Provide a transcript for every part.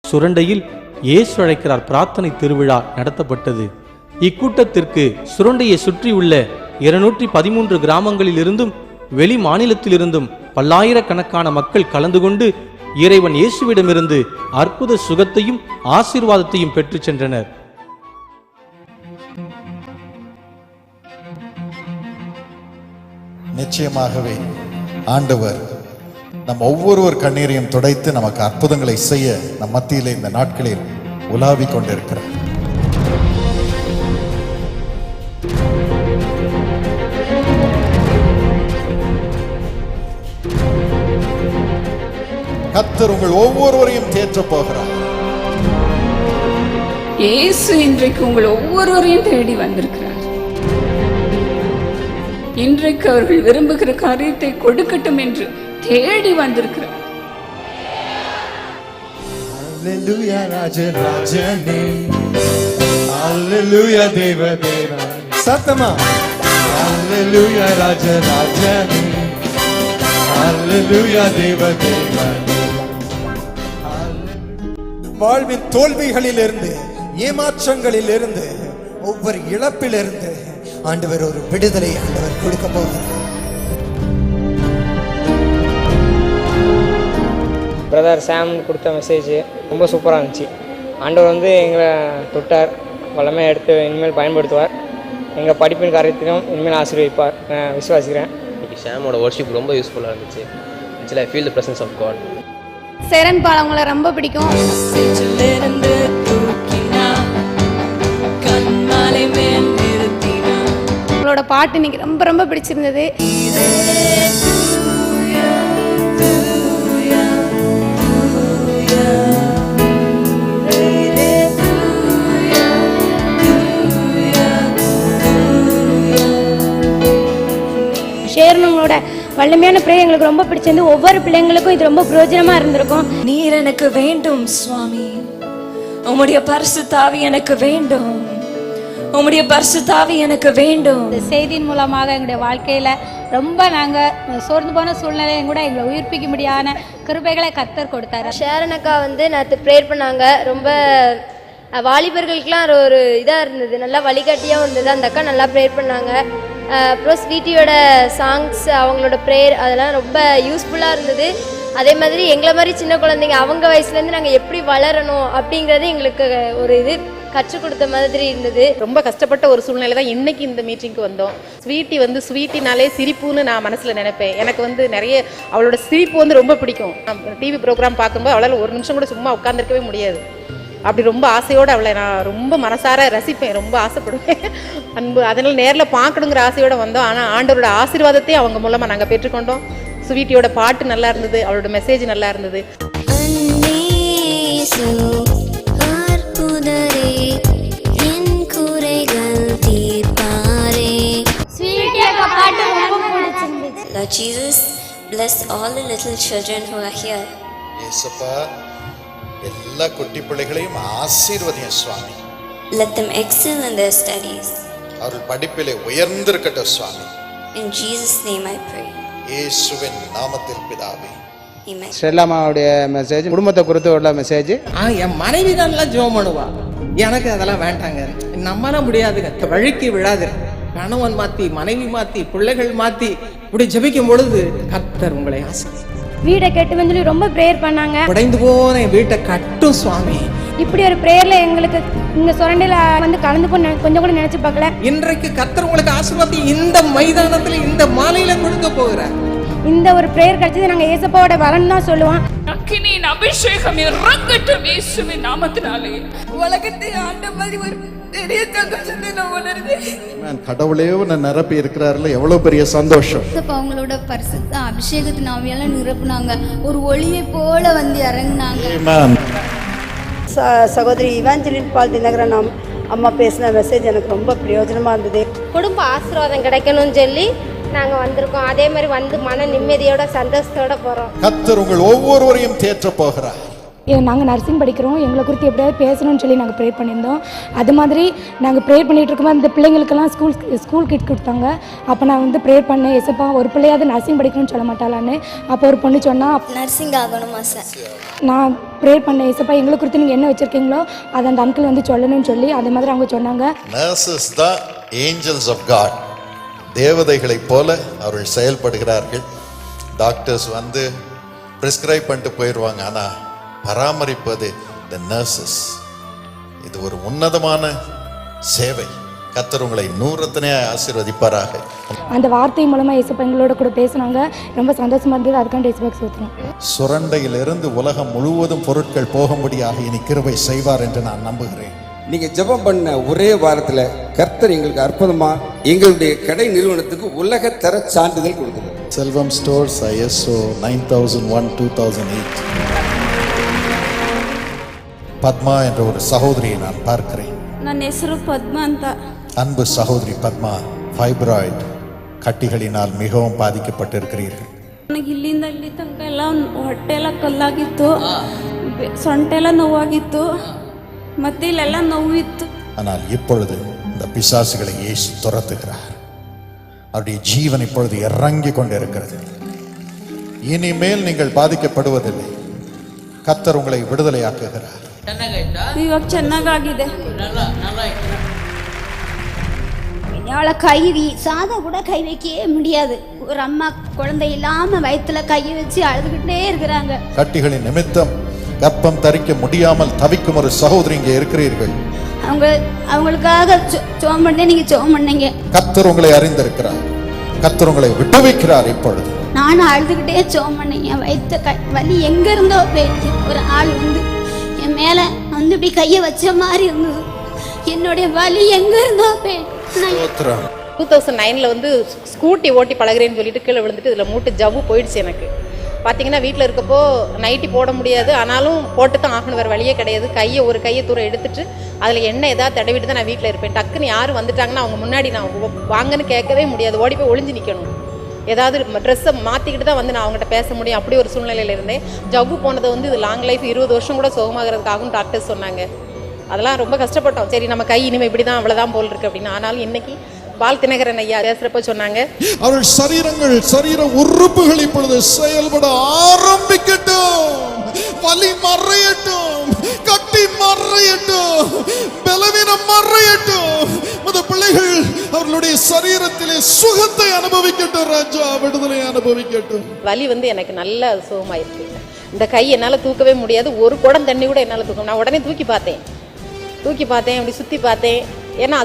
சுரண்டையில் இயேசு அழைக்கிறார் பிரார்த்தனை திருவிழா நடத்தப்பட்டது. இக்கூட்டத்திற்கு சுரண்டையை சுற்றியுள்ள 213 கிராமங்களிலிருந்தும் வெளி மாநிலத்திலிருந்தும் பல்லாயிரக்கணக்கான மக்கள் கலந்து கொண்டு இறைவன் இயேசுவிடமிருந்து அற்புத சுகத்தையும் ஆசீர்வாதத்தையும் பெற்று சென்றனர். நிச்சயமாகவே ஆண்டவர் நம் ஒவ்வொருவர் கண்ணீரையும் துடைத்து நமக்கு அற்புதங்களை செய்ய நம் மத்தியிலே இந்த நாட்களில் உலாவிக் கொண்டிருக்கிறார். கர்த்தர் உங்கள் ஒவ்வொருவரையும் தேற்றப் போகிறார். இயேசு இன்றைக்கு உங்கள் ஒவ்வொருவரையும் தேடி வந்திருக்கிறார். இன்றைக்கு அவர்கள் விரும்புகிற காரியத்தை கொடுக்கட்டும் என்று தேடி வந்திருக்கிறார். அல்லேலூயா ராஜராஜனே, அல்லேலூயா தேவதேவா, சத்தமா அல்லேலூயா ராஜராஜனே, அல்லேலூயா தேவதேவா. வாழ்வின் தோல்விகளிலிருந்து, ஏமாற்றங்களிலிருந்து, ஒவ்வொரு இழப்பிலிருந்து ஆண்டவர் ஒரு விடுதலை ஆண்டவர் கொடுக்க போகிறார். பிரதர் சாம் கொடுத்த மெசேஜ் ரொம்ப சூப்பராக இருந்துச்சு. ஆண்டவர் வந்து எங்களை தொட்டார், வல்லமை எடுத்து இனிமேல் பயன்படுத்துவார். எங்கள் படிப்பின் காரியத்திலும் இனிமேல் ஆசீர்வதிப்பார் நான் விசுவாசிக்கிறேன். இன்னைக்கு ஷாமோட வர்ஷிப் ரொம்ப யூஸ்ஃபுல்லாக இருந்துச்சு. Actually I feel the presence of God. Cheran Paul அவங்கள ரொம்ப பிடிக்கும். உங்களோட பாட்டு இன்னைக்கு ரொம்ப ரொம்ப பிடிச்சிருந்தது. ஷேர்னவங்களோட வல்லமையான பிரே எங்களுக்கு ரொம்ப பிடிச்சிருந்து. ஒவ்வொரு பிள்ளைங்களுக்கும் இது ரொம்ப பிரயோஜனமா இருந்திருக்கும். நீர் எனக்கு வேண்டும் சுவாமி, உம்முடைய பரிசுத்த ஆவி எனக்கு வேண்டும், உம்முடைய பரிசுத்த ஆவி எனக்கு வேண்டும். இந்த செய்தியின் மூலமாக எங்களுடைய வாழ்க்கையில ரொம்ப நாங்கள் சோர்ந்து போன சூழ்நிலையும் கூட எங்களை உயிர்ப்பிக்க முடியாத கிருபைகளை கர்த்தர் கொடுத்தாரு. ஷேரன் அக்கா வந்து நேற்று ப்ரேயர் பண்ணாங்க. ரொம்ப வாலிபர்களுக்கெலாம் ஒரு இதாக இருந்தது, நல்லா வழிகாட்டியாகவும் இருந்தது. அந்த அக்கா நல்லா ப்ரேயர் பண்ணாங்க. அப்புறம் ஸ்வீட்டியோட சாங்ஸ், அவங்களோட ப்ரேயர், அதெல்லாம் ரொம்ப யூஸ்ஃபுல்லாக இருந்தது. அதே மாதிரி எங்களை மாதிரி சின்ன குழந்தைங்க அவங்க வயசுலேருந்து நாங்கள் எப்படி வளரணும் அப்படிங்கிறது எங்களுக்கு ஒரு இது கற்றுக் கொடுத்த மாதிரி இருந்தது. ரொம்ப கஷ்டப்பட்ட ஒரு சூழ்நிலை தான் இன்னைக்கு இந்த மீட்டிங்க்கு வந்தோம். ஸ்வீட்டினாலே சிரிப்புன்னு நான் மனசில் நினைப்பேன். எனக்கு வந்து நிறைய அவளோட சிரிப்பு வந்து ரொம்ப பிடிக்கும். டிவி ப்ரோக்ராம் பார்க்கும்போது அவளால் ஒரு நிமிஷம் கூட சும்மா உட்காந்துருக்கவே முடியாது. அப்படி ரொம்ப ஆசையோடு அவளை நான் ரொம்ப மனசார ரசிப்பேன், ரொம்ப ஆசைப்படுவேன், அன்பு. அதனால் நேரில் பார்க்கணுங்கிற ஆசையோடு வந்தோம். ஆனால் ஆண்டவரோட ஆசீர்வாதத்தை அவங்க மூலமாக நாங்கள் பெற்றுக்கொண்டோம். ஸ்வீட்டியோட பாட்டு நல்லா இருந்தது, அவளோட மெசேஜ் நல்லா இருந்தது. Lord Jesus, bless all the little children who are here. இயேசுப்பா, எல்லா குட்டி பிள்ளைகளையும் ஆசீர்வதியும் சுவாமி. Let them excel in their studies. அவர்கள் படிப்பிலே உயர்ந்திருக்கட்டும் சுவாமி. In Jesus' name I pray. இயேசுவின் நாமத்தில் பிதாவே. Amen. ஸ்டெல்லாமாவுடைய மெசேஜ் குடும்பத்தை குறித்து உள்ள மெசேஜ். என் மனைவி நல்லா ஜெபம் பண்ணுவா, எனக்கு அதெல்லாம் வேண்டாங்க, நம்மள முடியாதுங்க, வழுக்கி விழாது. கணவன் மாத்தி, மனைவி மாத்தி, பிள்ளைகள் மாத்தி இப்படி ஜெபிக்கும் பொழுது கர்த்தர் உங்களை வீடை கட்டுவேன்னு சொல்லி ரொம்ப ப்ரேயர் பண்ணாங்க. உடைந்து போன வீட்டை கட்டும் சுவாமி. இப்படி ஒரு ப்ரேயர்ல எங்களுக்கு இந்த சுரண்டையில வந்து கலந்து போய் கொஞ்சம் கூட நினைச்சு பார்க்கல. இன்றைக்கு கர்த்தர் உங்களுக்கு ஆசீர்வாதத்தை இந்த மைதானத்துல இந்த மாலையில கொடுக்க போகிறார். இந்த ஒரு ப்ரேயர் கிடைச்சது நாங்க ஏசப்பாவோட வரன்னு தான் சொல்லுவோம். அக்கினியின் அபிஷேகம் இறங்கட்டும் இயேசுவின் நாமத்தினாலே. உலகத்தை ஆண்ட மாதிரி ஒரு பெரிய சந்தோஷத்தை நான் உணர்ந்தேன். கடவுளே நிரப்பி இருக்கிறாருல, எவ்வளவு பெரிய சந்தோஷம். அவங்களோட பரிசுத்த அபிஷேகத்தின் ஆவியால நிரப்புனாங்க, ஒரு ஒளியை போல வந்து இறங்குனாங்க. சகோதரி இவாஞ்சலின் பால் தினகரன் அம்மா பேசின மெசேஜ் எனக்கு ரொம்ப பிரயோஜனமாக இருந்தது. குடும்ப ஆசீர்வாதம் கிடைக்கணும்னு சொல்லி நாங்கள் வந்திருக்கோம். அதே மாதிரி வந்து மன நிம்மதியோட சந்தோஷத்தோட போகிறோம். கர்த்தர் உங்கள் ஒவ்வொருவரையும் தேற்றப் போகிறார். நாங்கள் நர்சிங் படிக்கிறோம், எங்களை குறித்து எப்படியாவது பேசணும்னு சொல்லி நாங்கள் ப்ரேயர் பண்ணியிருந்தோம். அது மாதிரி நாங்கள் ப்ரேயர் பண்ணிகிட்டு இருக்கும்போது அந்த பிள்ளைங்களுக்கெல்லாம் ஸ்கூல் கிட் கொடுத்தாங்க. அப்போ நான் வந்து ப்ரேயர் பண்ணேன், எசப்பா ஒரு பிள்ளையாவது நர்சிங் படிக்கணும்னு சொல்ல மாட்டாளான்னு. அப்போ ஒரு பொண்ணு சொன்னால் நர்சிங் ஆகணுமா சார்? நான் ப்ரேயர் பண்ணேன், எசப்பா எங்களை குறித்து நீங்கள் என்ன வச்சுருக்கீங்களோ அதை அந்த அங்கிள் வந்து சொல்லணும்னு சொல்லி அதே மாதிரி அவங்க சொன்னாங்க. நர்சஸ் தான் ஏஞ்சல்ஸ் ஆஃப் காட், தேவதைகளைப் போல அவர்கள் செயல்படுகிறார்கள். டாக்டர்ஸ் வந்து பிரிஸ்கிரைப் பண்ணிட்டு போயிடுவாங்க, ஆனால் பராமரிப்பது த நர்சஸ். இது ஒரு உன்னதமான சேவை. கர்த்தர் உங்களை 100 ஆசீர்வதிப்பாராக. அந்த வார்த்தை மூலமாக இயேசுப்பா எங்களோட கூட பேசினாங்க, ரொம்ப சந்தோஷமா இருந்தது. அதுக்காண்டி இயேசுவுக்கு ஸ்தோத்திரம். சுரண்டையிலிருந்து உலகம் முழுவதும் பொருட்கள் போகும்படியாக இனி கிருபை செய்வார் என்று நான் நம்புகிறேன். நீங்க ஜெபம் பண்ண ஒரே வாரத்தில் கர்த்தர் எங்களுக்கு அற்புதமா எங்களுடைய கடை நிறுவனத்துக்கு உலக தர சான்றிதழ் கொடுத்தது. செல்வம் ஸ்டோர்ஸ் ISO 9001 2008. பத்மா என்ற ஒரு சகோதரியை நான் பார்க்கிறேன். ನನ್ನ ಹೆಸರು ಪದ್ಮ ಅಂತ. அன்பு சகோதரி பத்மா, ஃபைப்ராய்டு கட்டிகளினால் மிகவும் பாதிக்கப்பட்டிருக்கிறீர்கள். ನನಗೆ ಇಲ್ಲಿಂದ ಇಲ್ಲಿ ತನಕ ಎಲ್ಲ ಹೊಟ್ಟೆ ಎಲ್ಲ ಕಲ್ಲಾಗಿತ್ತು, ಸೊಂಟ ಎಲ್ಲ ನೋವಾಗಿತ್ತು, ಮತ್ತೆ ಇಲ್ಲೆಲ್ಲ ನೋವಿತ್ತು. ஆனால் இப்பொழுது இந்த பிசாசுகளை இயேசு துரத்துகிறார். அவருடைய ஜீவன் இப்பொழுது இறங்கி கொண்டிருக்கிறது. இனிமேல் நீங்கள் பாதிக்கப்படுவதில்லை. கர்த்தர் உங்களை விடுதலையாக்குகிறார். ಇವಾಗ ಚೆನ್ನಾಗಿದೆ. என்னால் சாதம் கூட கை வைக்கவே முடியாது. ஒரு அம்மா குழந்தை இல்லாமல் வயிற்றுல கையை வச்சு அழுதுகிட்டே இருக்கிறாங்க. கட்டிகளின் நிமித்தம் கர்ப்பம் தரிக்க முடியாமல் தவிக்கும் ஒரு சகோதரி இங்கே இருக்கிறீர்கள். அவங்களுக்காக ஜெபம் பண்ணி நீங்க ஜெபம் பண்ணீங்க. கர்த்தர் உங்களை அறிந்திருக்கிறார். கர்த்தர் உங்களை விடுவிக்கிறார். இப்பொழுது நானும் அழுதுகிட்டே ஜெபம் பண்ணேன். என் வயிற்று வலி எங்க இருந்தோ போயிடுச்சு. ஒரு ஆள் வந்து என் மேல வந்து இப்படி கையை வச்ச மாதிரி இருந்தது. என்னுடைய வலி எங்க இருந்தோ போயிடுச்சு. 2009 வந்து ஸ்கூட்டி ஓட்டி பழகிறேன்னு சொல்லிட்டு கீழே விழுந்துட்டு இதில் மூட்டு ஜவ்வு போயிடுச்சு. எனக்கு பார்த்தீங்கன்னா வீட்டில் இருக்கப்போ நைட்டி போட முடியாது, ஆனாலும் போட்டு தான் ஆகணும், வேறு வழியே கிடையாது. ஒரு கையை தூரம் எடுத்துட்டு அதில் எண்ணெய் ஏதாவது தடவிட்டு தான் நான் வீட்டில் இருப்பேன். டக்குன்னு யாரும் வந்துட்டாங்கன்னா அவங்க முன்னாடி நான் வாங்கன்னு கேட்கவே முடியாது, ஓடி போய் ஒளிஞ்சு நிற்கணும். ஏதாவது ட்ரெஸ்ஸை மாற்றிக்கிட்டு தான் வந்து நான் அவங்ககிட்ட பேச முடியும். அப்படி ஒரு சூழ்நிலையில் இருந்தேன். ஜவ்வு போனதை வந்து இது லாங் லைஃப் 20 வருஷம் கூட சுகமாகிறதுக்காகவும் டாக்டர்ஸ் சொன்னாங்க. அதெல்லாம் ரொம்ப கஷ்டப்பட்டோம். சரி நம்ம கை இனிமேல் இப்படி தான் அவ்வளோதான் போல் இருக்குது அப்படின்னு. ஆனாலும் இன்னைக்கு பால் தினகரன் ஐயா பேசுகிறப்ப சொன்னாங்க, அவர்கள் சரீர உறுப்புகள் இப்பொழுது செயல்பட ஆரம்பிக்கட்டும். வலி மறையட்டும், கட்டி மறையட்டும், பலவீனம் மறையட்டும். அந்த பிள்ளைகள் அவர்களுடைய சரீரத்திலே சுகத்தை அனுபவிக்கட்டும். ராஜா விடுதலை அனுபவிக்கட்டும். வலி வந்து எனக்கு நல்ல சுகமாயிருக்கு. இந்த கை என்னால் தூக்கவே முடியாது. ஒரு குடம் தண்ணி கூட என்னால் தூக்க. நான் உடனே தூக்கி பார்த்தேன், அப்படி சுற்றி பார்த்தேன். ஏன்னா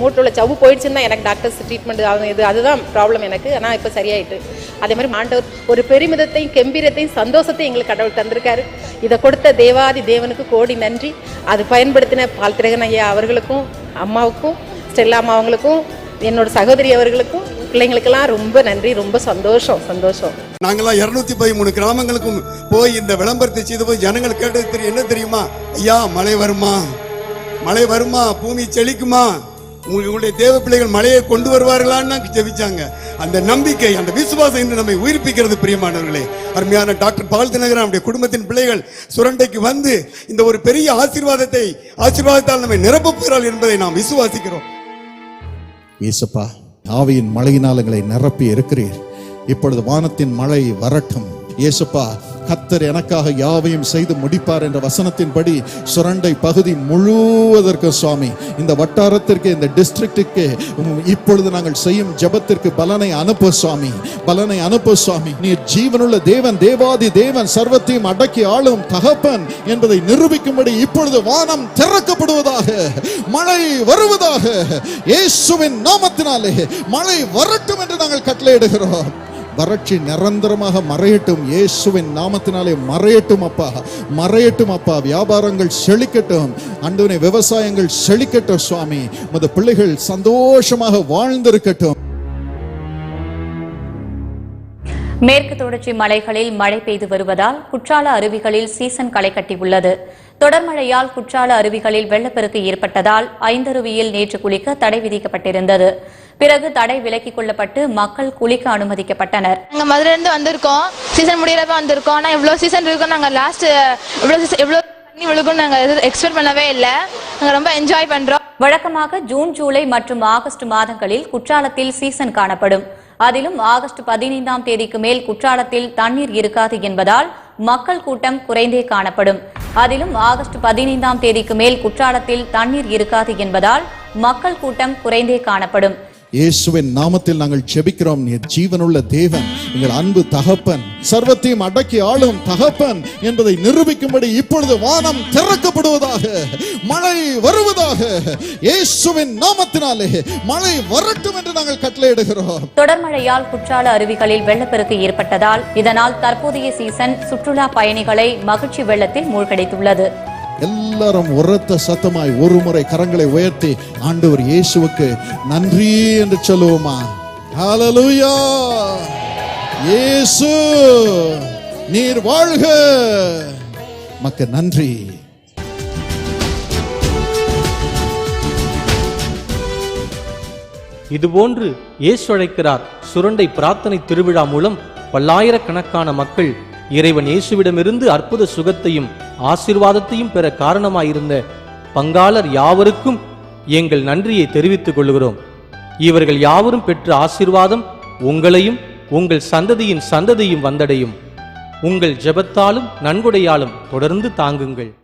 மூட்டில் சவ்வு போயிடுச்சுன்னு தான் எனக்கு டாக்டர்ஸ் ட்ரீட்மெண்ட் இது அதுதான் ப்ராப்ளம் எனக்கு. ஆனால் இப்போ சரியாயிட்டு. அதே மாதிரி ஆண்டவர் ஒரு பெருமிதத்தையும் கம்பீரத்தையும் சந்தோஷத்தையும் எங்களுக்கு கடவுள் தந்திருக்காரு. இதை கொடுத்த தேவாதி தேவனுக்கு கோடி நன்றி. அது பயன்படுத்தின பால் திரகன் ஐயா அவர்களுக்கும், அம்மாவுக்கும், ஸ்டெல்லா அம்மா அவங்களுக்கும், என்னோட சகோதரி அவர்களுக்கும், பிள்ளைங்களுக்கெல்லாம் ரொம்ப நன்றி. ரொம்ப சந்தோஷம். நாங்களாம் 213 கிராமங்களுக்கும் போய் இந்த விளம்பரத்தை செய்த போய் ஜனங்கள் கேட்டது தெரியும். என்ன தெரியுமா? ஐயா மழை வருமா, பூமி செழிக்குமா, உங்களுடைய தேவ பிள்ளைகள் மழையை கொண்டு வருவார்களான்னு ஜெபிச்சாங்க. அந்த நம்பிக்கை, அந்த விசுவாசம் இன்று நம்மை உயிர்ப்பிக்கிறது. பிரியமானவர்களே, அருமையான டாக்டர் பால் தினகரன் நம்முடைய குடும்பத்தின் பிள்ளைகள் சுரண்டைக்கு வந்து இந்த ஒரு பெரிய ஆசீர்வாதத்தால் நம்மை நிரப்பப் போகிறார்கள் என்பதை நாம் விசுவாசிக்கிறோம். இயேசுப்பா, ஆவியின் மழையினால் எங்களை நிரப்பி இருக்கிறீர். இப்பொழுது வானத்தின் மழை வரட்டும். இயேசுப்பா, கர்த்தர் எனக்காக யாவையும் செய்து முடிப்பார் என்ற வசனத்தின்படி சுரண்டை பகுதி முழுவதற்கு சுவாமி, இந்த வட்டாரத்திற்கு, இந்த டிஸ்ட்ரிக்டுக்கு இப்பொழுது நாங்கள் செய்யும் ஜெபத்திற்கு பலனை அனுப்ப சுவாமி. நீர் ஜீவனுள்ள தேவன், தேவாதி தேவன், சர்வத்தையும் அடக்கி ஆளும் தகப்பன் என்பதை நிரூபிக்கும்படி இப்பொழுது வானம் திறக்கப்படுவதாக, மழை வருவதாக. இயேசுவின் நாமத்தினாலே மழை வரட்டும் என்று நாங்கள் கட்டளையிடுகிறோம். வறட்சி நிரந்தரமாக மறையட்டும். இயேசுவின் நாமத்தினாலே மறையட்டும் அப்பா. வியாபாரங்கள் செழிக்கட்டும் ஆண்டவரே, விவசாயங்கள் செழிக்கட்டும் சுவாமி. உமது பிள்ளைகள் சந்தோஷமாக வாழ்ந்திருக்கட்டும். மேற்கு தொடர்ச்சி மலைகளில் மழை பெய்து வருவதால் குற்றால அருவிகளில் சீசன் களை கட்டி உள்ளது. தொடர் மழையால் குற்றால அருவிகளில் வெள்ளப்பெருக்கு ஏற்பட்டதால் ஐந்தருவியில் நேற்று குளிக்க தடை விதிக்கப்பட்டிருந்தது. பிறகு தடை விலக்கிக் கொள்ளப்பட்டு மக்கள் குளிக்க அனுமதிக்கப்பட்டனர். நாங்க மதுரையில இருந்து வந்திருக்கோம். சீசன் முடியறப்ப வந்திருக்கோம். ஆனா இவ்வளவு சீசன் இருக்கும் நாங்க லாஸ்ட் இவ்வளவு தண்ணி விழுக்கும் நாங்க எக்ஸ்பெக்ட் பண்ணவே இல்லை. நாங்க ரொம்ப என்ஜாய் பண்றோம். வழக்கமாக ஜூன், ஜூலை மற்றும் ஆகஸ்ட் மாதங்களில் குற்றாலத்தில் சீசன் காணப்படும். அதிலும் ஆகஸ்ட் 15ஆம் தேதிக்கு மேல் குற்றாலத்தில் தண்ணீர் இருக்காது என்பதால் மக்கள் கூட்டம் குறைந்தே காணப்படும். அதிலும் ஆகஸ்ட் 15ஆம் தேதிக்கு மேல் குற்றாலத்தில் தண்ணீர் இருக்காது என்பதால் மக்கள் கூட்டம் குறைந்தே காணப்படும். இயேசுவின் நாமத்தில் நாங்கள் ஜெபிக்கிறோம். நீர் ஜீவனுள்ள தேவன், எங்கள் அன்பு தகப்பன், சர்வத்தையும் அடக்கி ஆளும் தகப்பன் என்பதை நிரூபிக்கும்படி இப்பொழுது வானம் திறக்கப்படுவதாக, மழை வருவதாக, இயேசுவின் நாமத்தினாலே மழை வரட்டும் என்று நாங்கள் கட்டளையிடுகிறோம். தொடர் மழையால் குற்றால அருவிகளில் வெள்ளப்பெருக்கு ஏற்பட்டதால் இதனால் தற்போதைய சீசன் சுற்றுலா பயணிகளை மகிழ்ச்சி வெள்ளத்தில் மூழ்கடித்துள்ளது. எல்லாரும் உரத்த சத்தமாய் ஒரு முறை கரங்களை உயர்த்தி ஆண்டவர் இயேசுவுக்கு நன்றி என்று சொல்லுவோமா? ஹல்லேலூயா! இயேசு நீர் வாழ்க, மக்கு நன்றி. இதுபோன்று இயேசு அழைக்கிறார் சுரண்டை பிரார்த்தனை திருவிழா மூலம் பல்லாயிரக்கணக்கான மக்கள் இறைவன் இயேசுவிடமிருந்து அற்புத சுகத்தையும் ஆசீர்வாதத்தையும் பெற காரணமாயிருந்த பங்காளர் யாவருக்கும் எங்கள் நன்றியை தெரிவித்துக் கொள்கிறோம். இவர்கள் யாவரும் பெற்ற ஆசீர்வாதம் உங்களையும் உங்கள் சந்ததியின் சந்ததியும் வந்தடையும். உங்கள் ஜெபத்தாலும் நன்கொடையாலும் தொடர்ந்து தாங்குங்கள்.